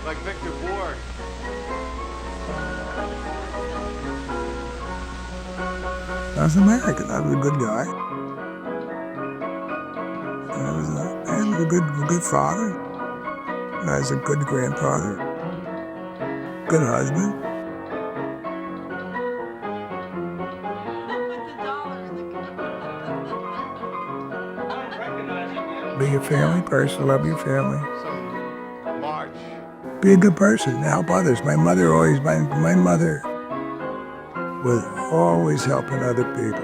Like Victor Borg. I was American. I was a good guy. I was a good father. I was a good grandfather. Good husband. Be a family person. Love your family. March. Be a good person. Help others. My mother was always helping other people.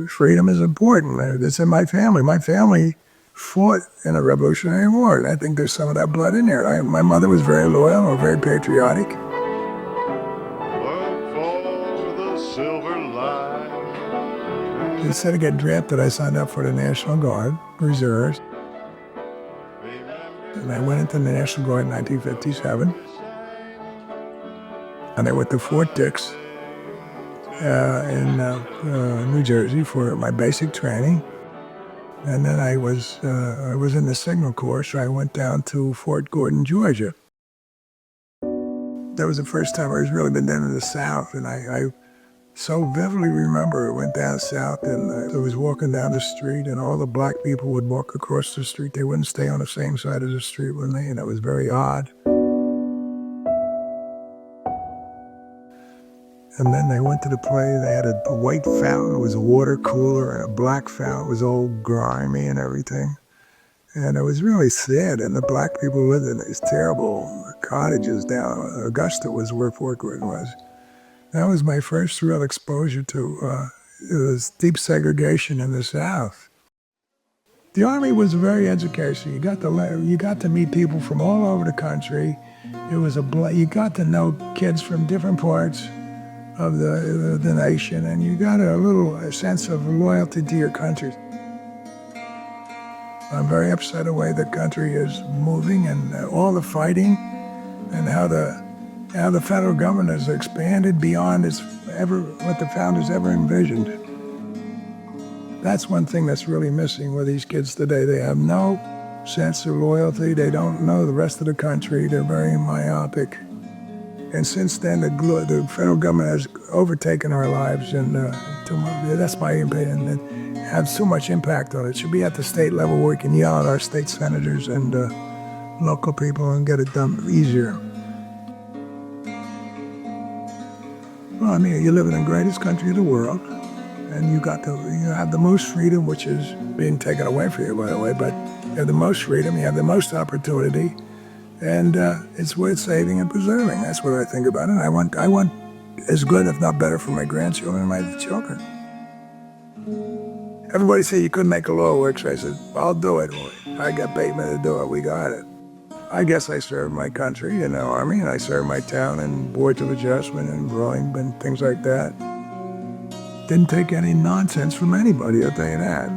Freedom is important. It's in my family. My family fought in a Revolutionary War. I think there's some of that blood in there. My mother was very loyal or very patriotic. Work for the silver line. Instead of getting drafted, I signed up for the National Guard, Reserves. And I went into the National Guard in 1957. And I went to Fort Dix in New Jersey for my basic training. And then I was in the Signal Corps, so I went down to Fort Gordon, Georgia. That was the first time I was really been down in the South, and I so vividly remember I went down south and I was walking down the street and all the black people would walk across the street. They wouldn't stay on the same side of the street with me, and it was very odd. And then they went to the play. They had a white fountain. It was a water cooler, and a black fountain. It was all grimy and everything. And it was really sad. And the black people lived in these terrible cottages down. Augusta was where Fort Gordon was. That was my first real exposure to this deep segregation in the South. The Army was very educational. You got to meet people from all over the country. You got to know kids from different parts of the nation, and you got a sense of loyalty to your country. I'm very upset the way the country is moving and all the fighting and how the federal government has expanded beyond what the founders ever envisioned. That's one thing that's really missing with these kids today. They have no sense of loyalty. They don't know the rest of the country. They're very myopic. And since then, the federal government has overtaken our lives, and that's my opinion. It has too much impact on it. It should be at the state level where we can yell at our state senators and local people and get it done easier. Well, I mean, you live in the greatest country in the world, and you have the most freedom, which is being taken away from you, by the way, but you have the most freedom, you have the most opportunity, and it's worth saving and preserving. That's what I think about it. I want as good, if not better, for my grandchildren and my children. Everybody said you couldn't make a law work, so I said, I'll do it. I got payment to do it. We got it. I guess I served my country in the Army, and I served my town in Boards of Adjustment and rowing and things like that. Didn't take any nonsense from anybody, I'll tell you that.